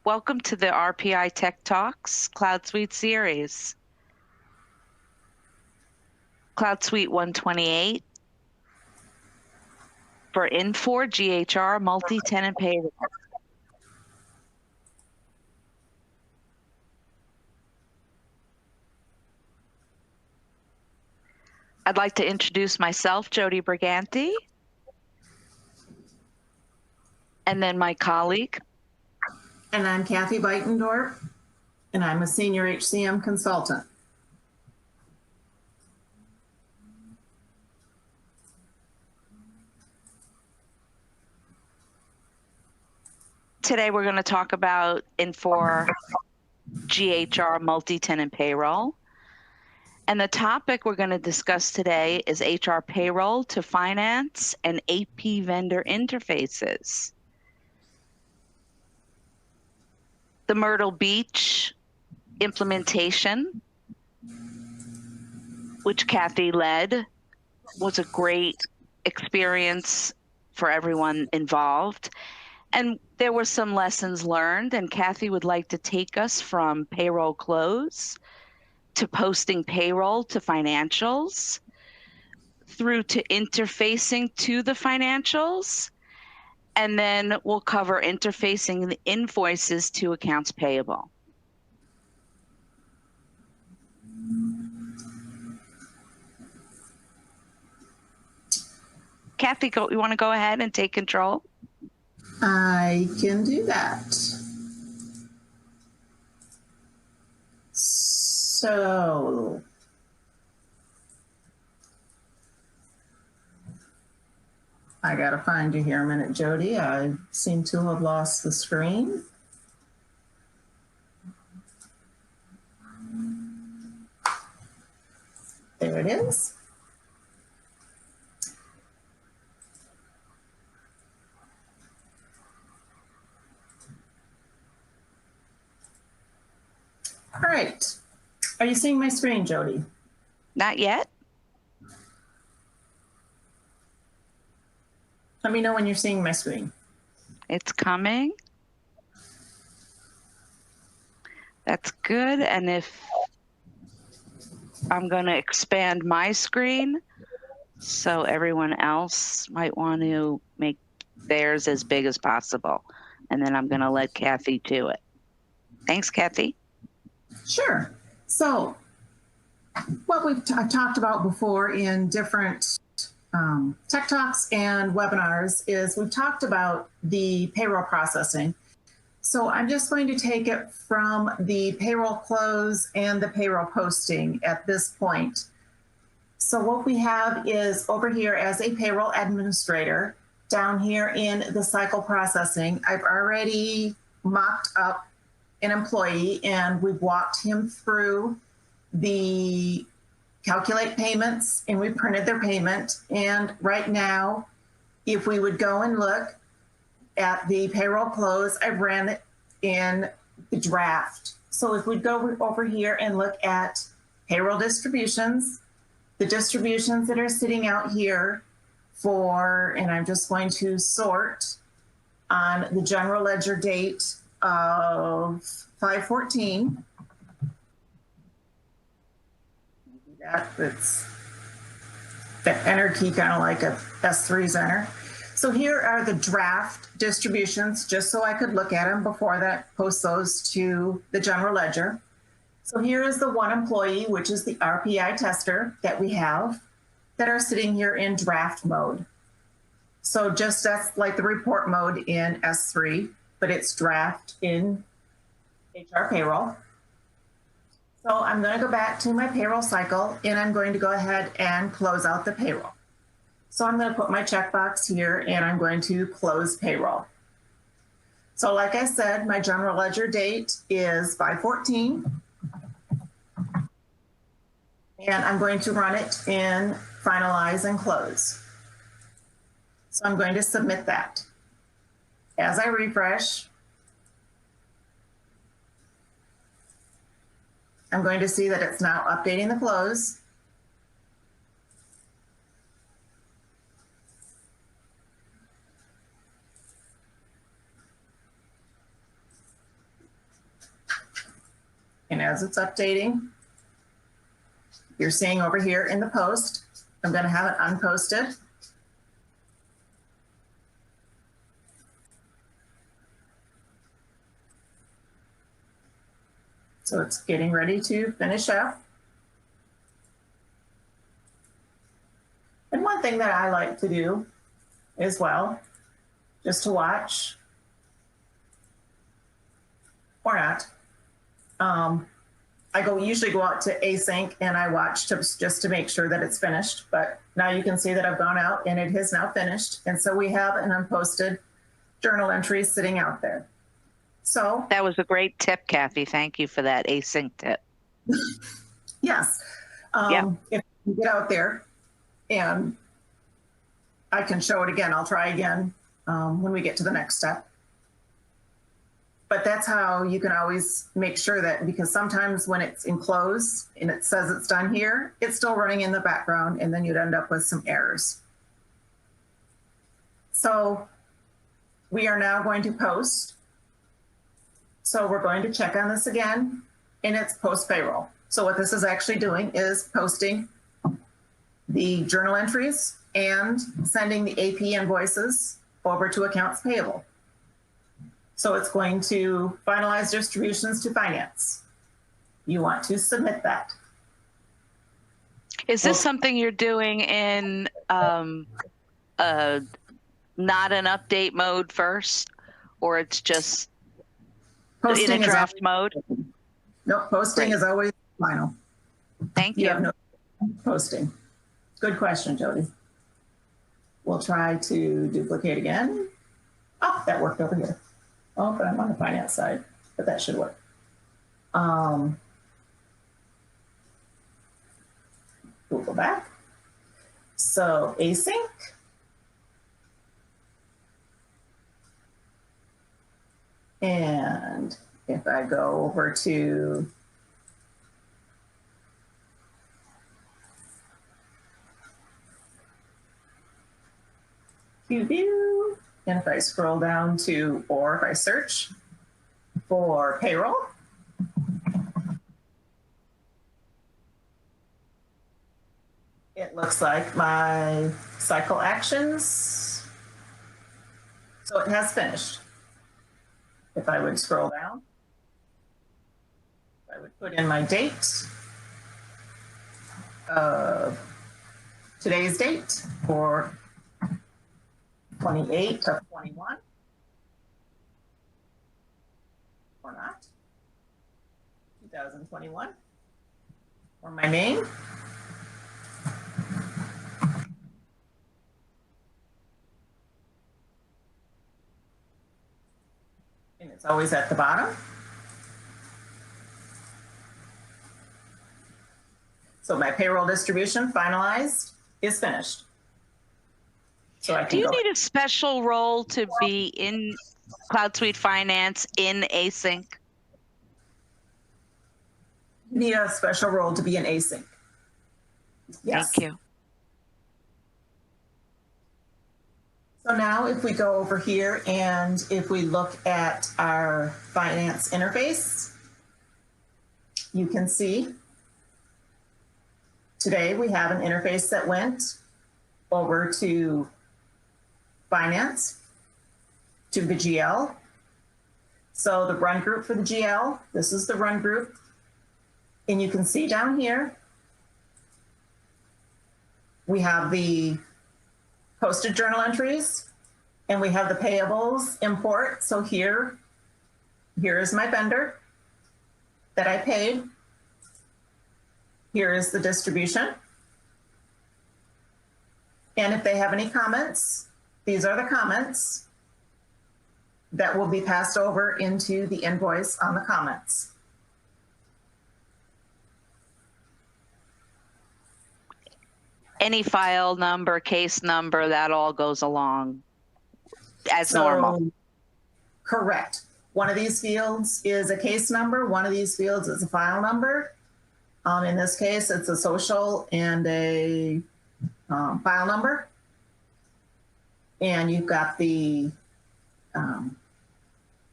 Welcome to the RPI Tech Talks CloudSuite Series. CloudSuite 128 for Infor GHR Multi-Tenant Payroll. I'd like to introduce myself, Jody Briganti, and then my colleague. And I'm Kathy Beitendorf, and I'm a senior HCM consultant. Today we're going to talk about Infor GHR Multi-Tenant Payroll. And the topic we're going to discuss today is HR payroll to finance and AP vendor interfaces. The Myrtle Beach implementation, which Kathy led, was a great experience for everyone involved. And there were some lessons learned, and Kathy would like to take us from payroll close to posting payroll to financials, through to interfacing to the financials, and then we'll cover interfacing the invoices to accounts payable. Kathy, you want to go ahead and take control? I can do that. So, I gotta find you here a minute, Jody. I seem to have lost the screen. There it is. All right. Are you seeing my screen, Jody? Not yet. Let me know when you're seeing my screen. It's coming. That's good. And if I'm going to expand my screen, so everyone else might want to make theirs as big as possible. And then I'm going to let Kathy do it. Thanks, Kathy. Sure. So what I've talked about before in different tech talks and webinars is we've talked about the payroll processing. So I'm just going to take it from the payroll close and the payroll posting at this point. So what we have is over here as a payroll administrator, down here in the cycle processing, I've already mocked up an employee and we've walked him through the calculate payments and we printed their payment. And right now, if we would go and look at the payroll close, I've ran it in the draft. So if we go over here and look at payroll distributions, the distributions that are sitting out here for, and I'm just going to sort on the general ledger date of 5/14. That's the enter key, kind of like a S3's enter. So here are the draft distributions, just so I could look at them before that, post those to the general ledger. So here is the one employee, which is the RPI tester that we have that are sitting here in draft mode. So just that's like the report mode in S3, but it's draft in HR payroll. So I'm going to go back to my payroll cycle and I'm going to go ahead and close out the payroll. So I'm going to put my checkbox here and I'm going to close payroll. So like I said, my general ledger date is 5/14. And I'm going to run it in finalize and close. So I'm going to submit that. As I refresh, I'm going to see that it's now updating the close. And as it's updating, you're seeing over here in the post, I'm going to have it unposted. So it's getting ready to finish up. And one thing that I like to do as well, just to watch, or not, I usually go out to async and I watch just to make sure that it's finished. But now you can see that I've gone out and it has now finished. And so we have an unposted journal entry sitting out there. So that was a great tip, Kathy. Thank you for that async tip. Yes. If you get out there, and I can show it again, I'll try again when we get to the next step. But that's how you can always make sure that, because sometimes when it's enclosed and it says it's done here, it's still running in the background, and then you'd end up with some errors. So we are now going to post. So we're going to check on this again, and it's post payroll. So what this is actually doing is posting the journal entries and sending the AP invoices over to accounts payable. So it's going to finalize distributions to finance. You want to submit that. Is this something you're doing in not an update mode first, or it's just posting in a draft mode? No, posting is always final. Thank you. You have no posting. Good question, Jody. We'll try to duplicate again. Oh, that worked over here. Oh, but I'm on the finance side, but that should work. We'll go back. So async. And if I go over to view, and if I scroll down to, or if I search for payroll, it looks like my cycle actions. So it has finished. If I would scroll down, I would put in my date of today's date for 28 of 21, or not, 2021, or my name. And it's always at the bottom. So my payroll distribution finalized is finished. So I can Do you need a special role to be in CloudSuite Finance in async? You need a special role to be in async. Yes. Thank you. So now if we go over here and if we look at our finance interface, you can see today we have an interface that went over to finance, to the GL. So the run group for the GL, this is the run group. And you can see down here, we have the posted journal entries and we have the payables import. So here is my vendor that I paid. Here is the distribution. And if they have any comments, these are the comments that will be passed over into the invoice on the comments. Any file number, case number, that all goes along as normal. Correct. One of these fields is a case number. One of these fields is a file number. In this case, it's a social and a file number. And you've got the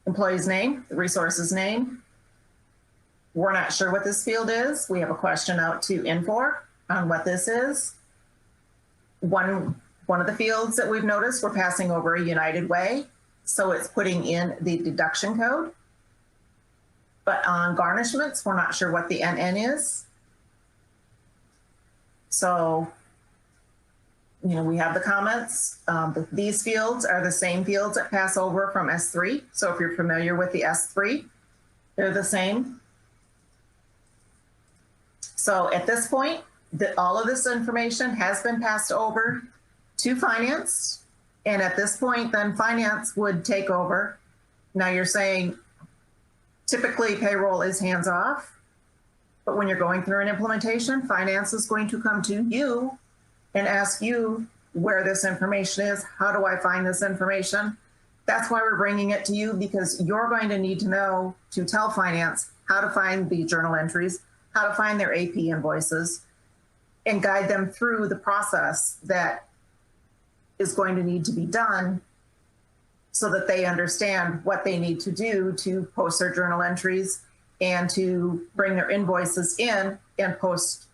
employee's name, the resource's name, we're not sure what this field is. We have a question out to Infor on what this is. One of the fields that we've noticed, we're passing over a United Way. So it's putting in the deduction code. But on garnishments, we're not sure what the NN is. So, you know, we have the comments. These fields are the same fields that pass over from S3. So if you're familiar with the S3, they're the same. So at this point, all of this information has been passed over to finance. And at this point, then finance would take over. Now you're saying typically payroll is hands off, but when you're going through an implementation, finance is going to come to you and ask you where this information is. How do I find this information? That's why we're bringing it to you, because you're going to need to know to tell finance how to find the journal entries, how to find their AP invoices, and guide them through the process that is going to need to be done so that they understand what they need to do to post their journal entries and to bring their invoices in and post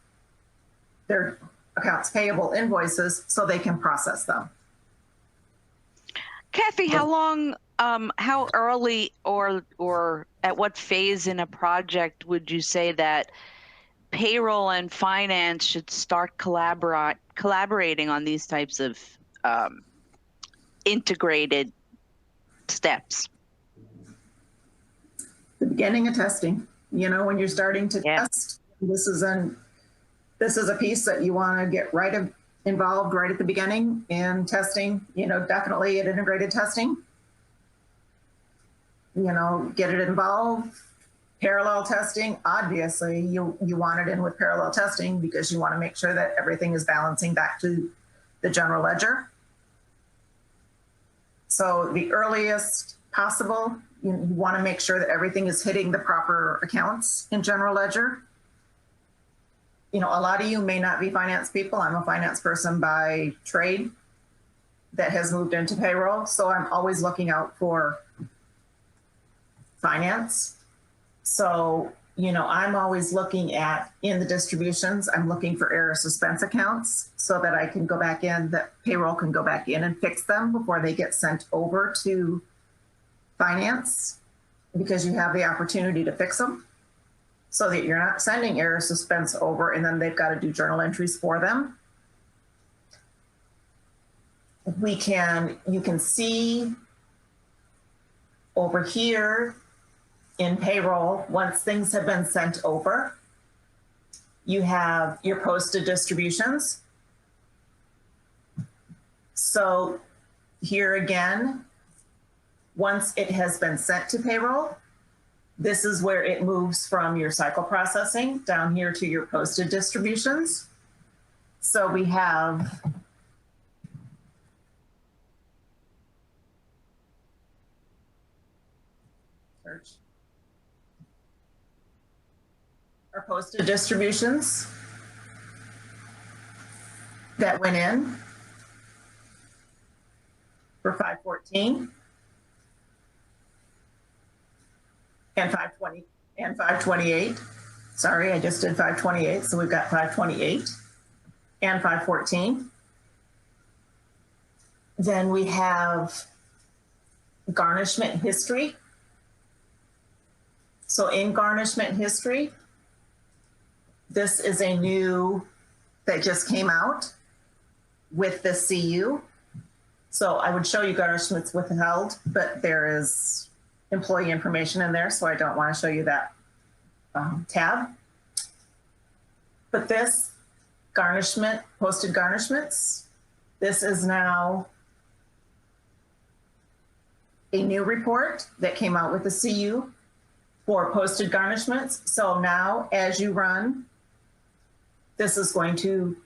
their accounts payable invoices so they can process them. Kathy, how long, how early or at what phase in a project would you say that payroll and finance should start collaborating on these types of integrated steps? The beginning of testing, you know, when you're starting to test, this is a piece that you want to get involved right at the beginning in testing, you know, definitely at integrated testing, you know, get it involved. Parallel testing, obviously you want it in with parallel testing because you want to make sure that everything is balancing back to the general ledger. So the earliest possible, you want to make sure that everything is hitting the proper accounts in general ledger. You know, a lot of you may not be finance people. I'm a finance person by trade that has moved into payroll. So I'm always looking out for finance. So, you know, I'm always looking at, in the distributions, I'm looking for error suspense accounts so that I can go back in, that payroll can go back in and fix them before they get sent over to finance, because you have the opportunity to fix them so that you're not sending error suspense over and then they've got to do journal entries for them. You can see over here in payroll, once things have been sent over, you have your posted distributions. So here again, once it has been sent to payroll, this is where it moves from your cycle processing down here to your posted distributions. So we have our posted distributions that went in for 514 and 520 and 528. Sorry, I just did 528. So we've got 528 and 514. Then we have garnishment history. So in garnishment history, this is a new that just came out with the CU. So I would show you garnishments withheld, but there is employee information in there, so I don't want to show you that tab. But this garnishment, posted garnishments, this is now a new report that came out with the CU for posted garnishments. So now as you run, this is going to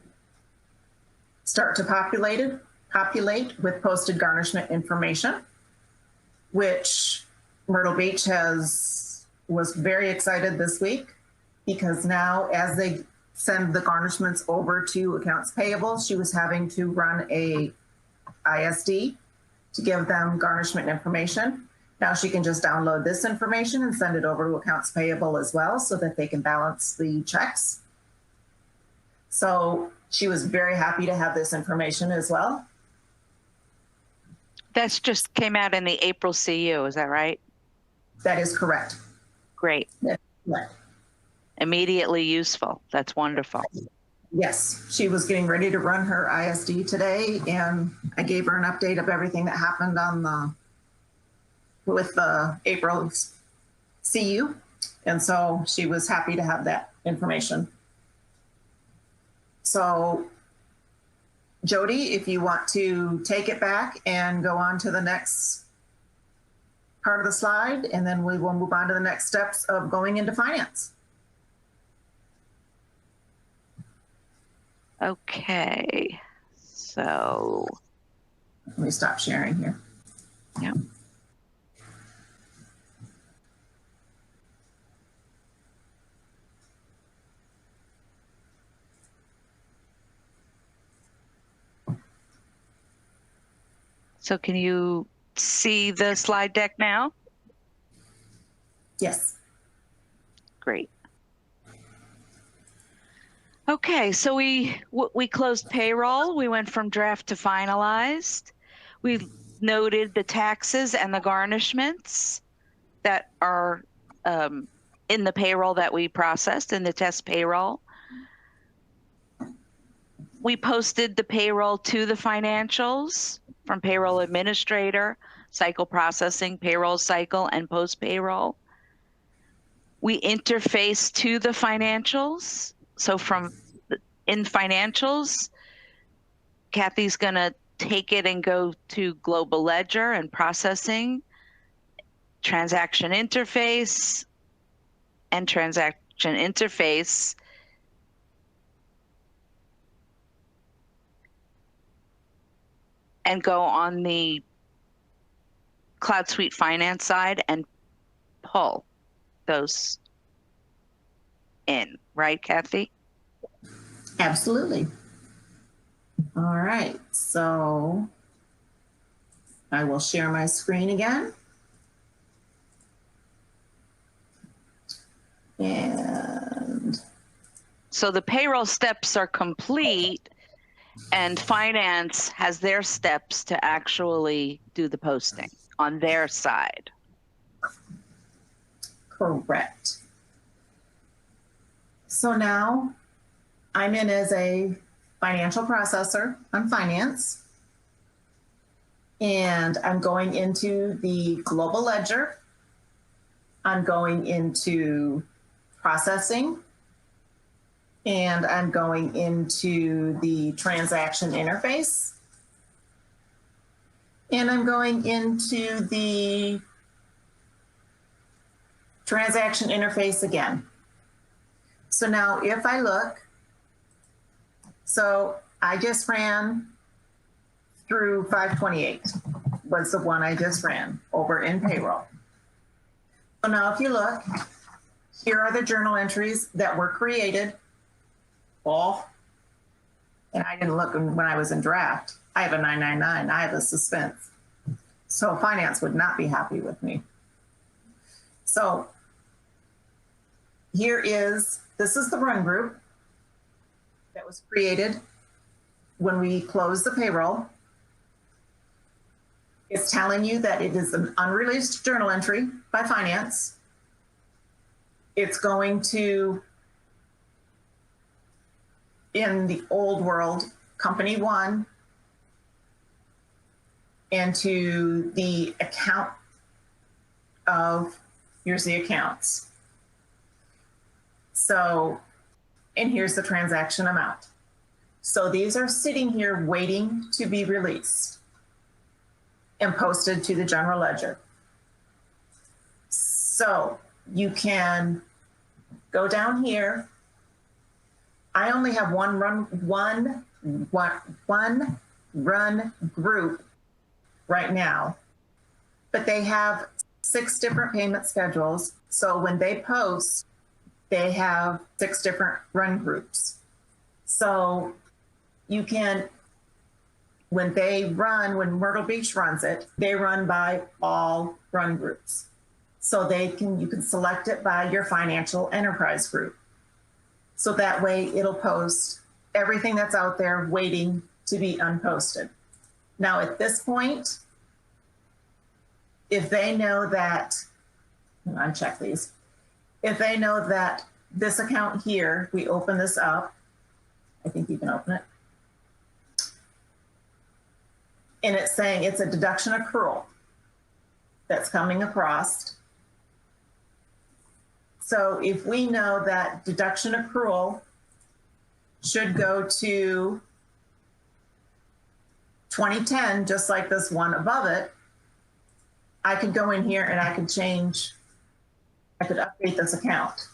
start to populate with posted garnishment information, which Myrtle Beach was very excited this week, because now as they send the garnishments over to accounts payable, she was having to run a ISD to give them garnishment information. Now she can just download this information and send it over to accounts payable as well so that they can balance the checks. So she was very happy to have this information as well. That's just came out in the April CU, is that right? That is correct. Great. That's correct. Immediately useful. That's wonderful. Yes, she was getting ready to run her ISD today, and I gave her an update of everything that happened with the April CU, and so she was happy to have that information. So, Jody, if you want to take it back and go on to the next part of the slide, and then we will move on to the next steps of going into finance. Okay, so. Let me stop sharing here. Yeah. So can you see the slide deck now? Yes. Great. Okay, so we closed payroll. We went from draft to finalized. We noted the taxes and the garnishments that are in the payroll that we processed in the test payroll. We posted the payroll to the financials from payroll administrator, cycle processing, payroll cycle, and post payroll. We interface to the financials. So in financials, Kathy's going to take it and go to global ledger and processing, transaction interface, and transaction interface. And go on the CloudSuite Finance side and pull those in, right, Kathy? Absolutely. All right, so I will share my screen again. And so the payroll steps are complete, and finance has their steps to actually do the posting on their side. Correct. So now I'm in as a financial processor on finance, and I'm going into the global ledger. I'm going into processing, and I'm going into the transaction interface, and I'm going into the transaction interface again. So now if I look, so I just ran through 528 was the one I just ran over in payroll. So now if you look, here are the journal entries that were created. All, and I didn't look when I was in draft. I have a 999, I have a suspense. So finance would not be happy with me. So this is the run group that was created when we closed the payroll. It's telling you that it is an unreleased journal entry by finance. It's going to, in the old world, company one, and to the account of, here's the accounts. So, and here's the transaction amount. So these are sitting here waiting to be released and posted to the general ledger. So you can go down here. I only have one run group right now, but they have 6 different payment schedules. So when they post, they have 6 different run groups. So you can when when Myrtle Beach runs it, they run by all run groups. So you can select it by your financial enterprise group. So that way it'll post everything that's out there waiting to be unposted. Now at this point, if they know that, uncheck these, if they know that this account here, we open this up, I think you can open it, and it's saying it's a deduction accrual that's coming across. So if we know that deduction accrual should go to 2010, just like this one above it, I could go in here and I could update this account.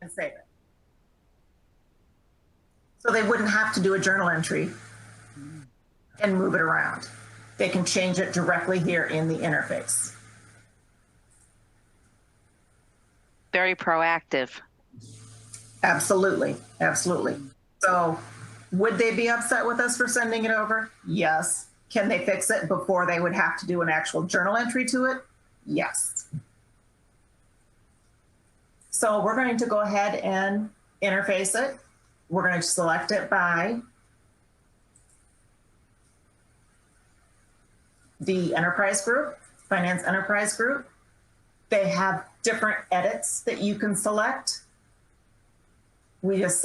And save it. So they wouldn't have to do a journal entry and move it around. They can change it directly here in the interface. Very proactive. Absolutely, absolutely. So would they be upset with us for sending it over? Yes. Can they fix it before they would have to do an actual journal entry to it? Yes. So we're going to go ahead and interface it. We're going to select it by the enterprise group, finance enterprise group. They have different edits that you can select. We just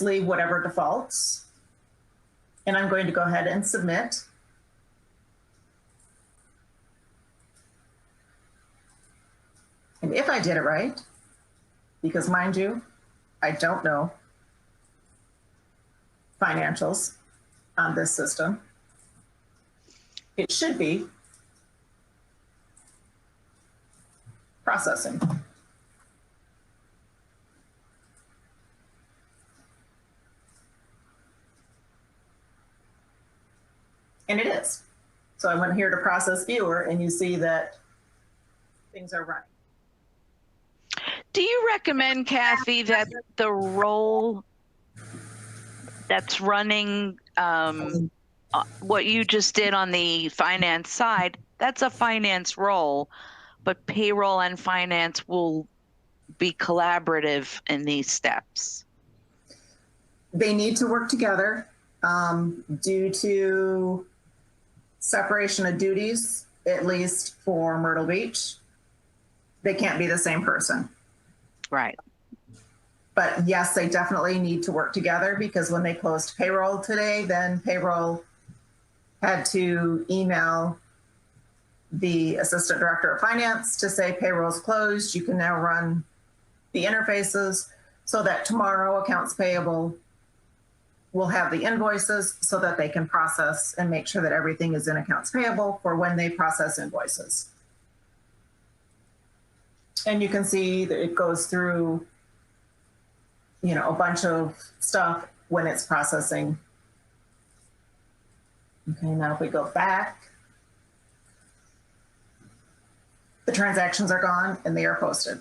leave whatever defaults. And I'm going to go ahead and submit. And if I did it right, because mind you, I don't know financials on this system, it should be processing. And it is. So I went here to process viewer and you see that things are running. Do you recommend, Kathy, that the role that's running what you just did on the finance side, that's a finance role, but payroll and finance will be collaborative in these steps? They need to work together due to separation of duties, at least for Myrtle Beach. They can't be the same person. Right. But yes, they definitely need to work together, because when they closed payroll today, then payroll had to email the assistant director of finance to say payroll's closed. You can now run the interfaces, so that tomorrow accounts payable will have the invoices so that they can process and make sure that everything is in accounts payable for when they process invoices. And you can see that it goes through, you know, a bunch of stuff when it's processing. Okay, now if we go back, the transactions are gone and they are posted.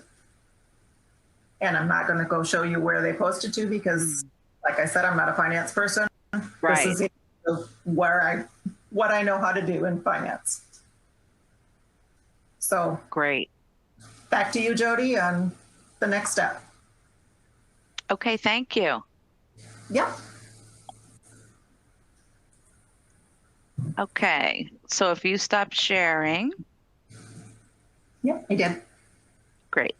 And I'm not going to go show you where they posted to, because like I said, I'm not a finance person. Right. This is what I know how to do in finance. So great. Back to you, Jody, on the next step. Okay, thank you. Yep. Okay, so if you stop sharing. Yep, I did. Great.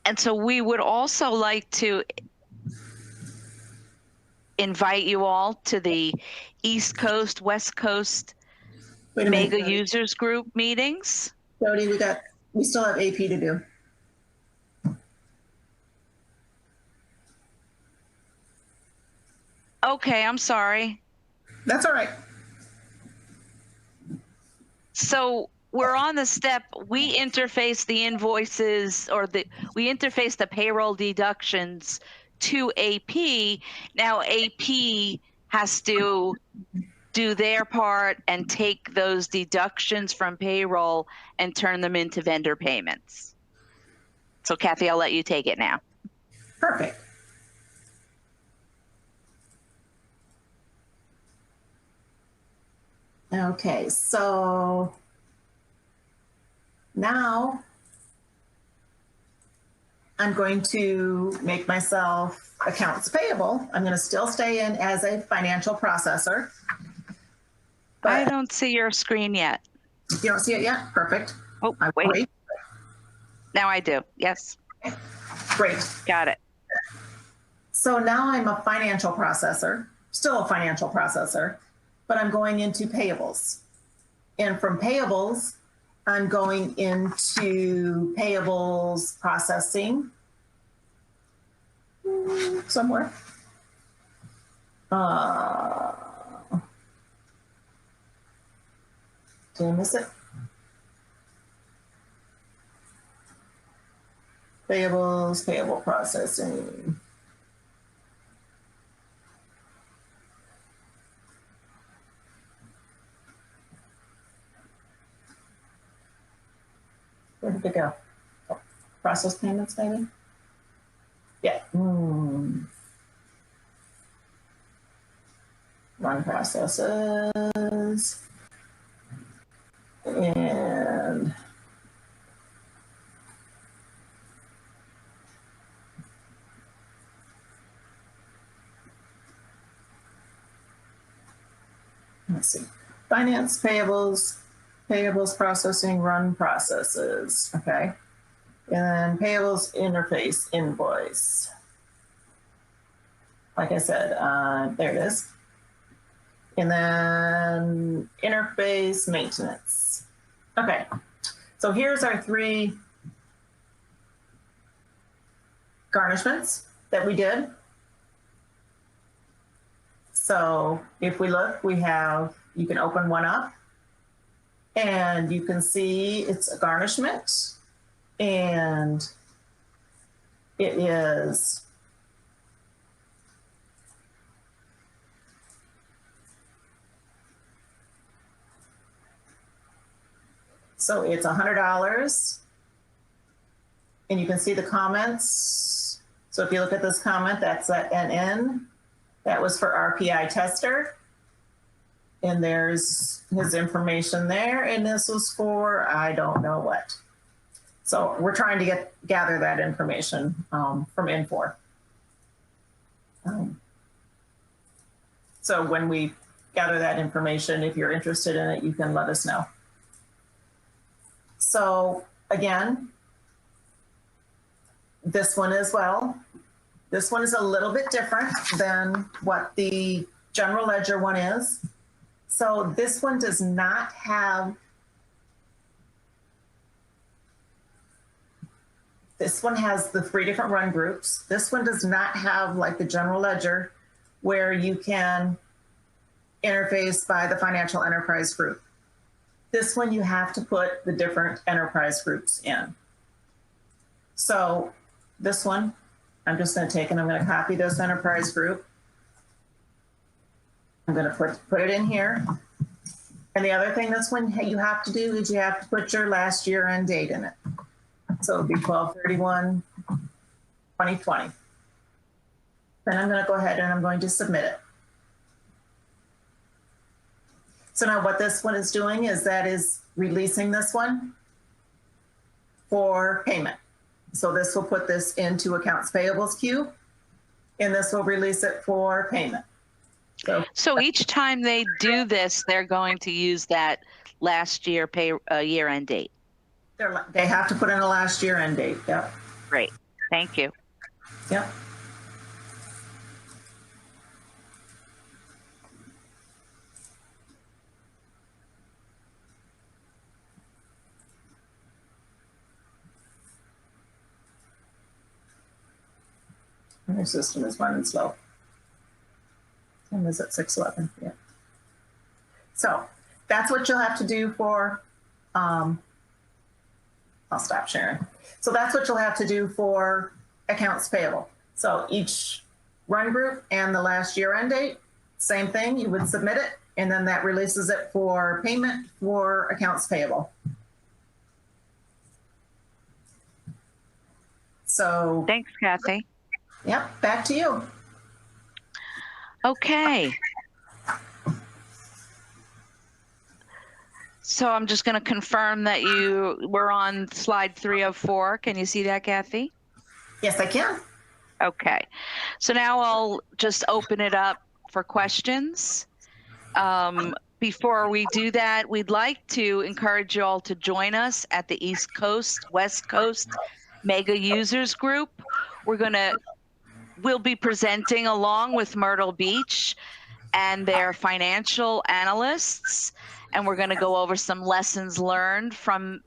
And so we would also like to invite you all to the East Coast, West Coast Mega Users Group meetings. Jody, we still have AP to do. Okay, I'm sorry. That's all right. So we're on the step, we interface the invoices, or we interface the payroll deductions to AP. Now AP has to do their part and take those deductions from payroll and turn them into vendor payments. So Kathy, I'll let you take it now. Perfect. Okay, so now I'm going to make myself accounts payable. I'm going to still stay in as a financial processor. I don't see your screen yet. You don't see it yet? Perfect. Oh, wait. Now I do. Yes. Great. Got it. So now I'm a financial processor, still a financial processor, but I'm going into payables. And from payables, I'm going into payables processing somewhere. Did I miss it? Payables, payable processing. Where did it go? Oh, process payments, maybe? Yeah. Run processes. And let's see. Finance, payables, payables processing, run processes. Okay. And then payables interface invoice. Like I said, there it is. And then interface maintenance. Okay. So here's our 3 garnishments that we did. So if we look, we have, you can open one up and you can see it's a garnishment and it is so it's $100 and you can see the comments. So if you look at this comment, that's at NN. That was for RPI tester. And there's his information there. And this was for, I don't know what. So we're trying to gather that information from Infor. So when we gather that information, if you're interested in it, you can let us know. So again, this one as well. This one is a little bit different than what the general ledger one is. So this one does not have, this one has the 3 different run groups. This one does not have like the general ledger where you can interface by the financial enterprise group. This one you have to put the different enterprise groups in. So this one, I'm just going to take and I'm going to copy this enterprise group. I'm going to put it in here. And the other thing this one you have to do is you have to put your last year end date in it. So it'll be 12/31/2020. Then I'm going to go ahead and I'm going to submit it. So now what this one is doing is that is releasing this one for payment. So this will put this into accounts payables queue, and this will release it for payment. So each time they do this, they're going to use that last year year end date. They have to put in a last year end date. Yep. Great. Thank you. Yep. Your system is running slow. And is at 6:11. Yeah. So that's what you'll have to do for, I'll stop sharing. So that's what you'll have to do for accounts payable. So each run group and the last year end date, same thing, you would submit it and then that releases it for payment for accounts payable. So Thanks, Kathy. yep, back to you. Okay. So I'm just going to confirm that you were on slide 304. Can you see that, Kathy? Yes, I can. Okay. So now I'll just open it up for questions. Before we do that, we'd like to encourage you all to join us at the East Coast, West Coast Mega Users Group. We'll be presenting along with Myrtle Beach and their financial analysts, and we're going to go over some lessons learned from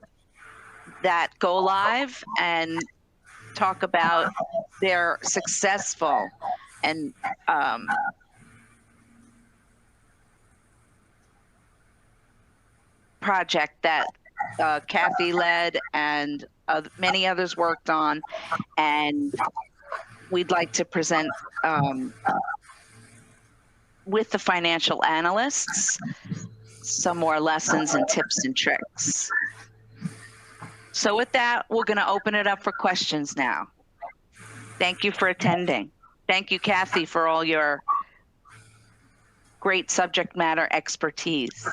that go live and talk about their successful and project that Kathy led and many others worked on, and we'd like to present with the financial analysts some more lessons and tips and tricks. So with that, we're going to open it up for questions now. Thank you for attending. Thank you, Kathy, for all your great subject matter expertise.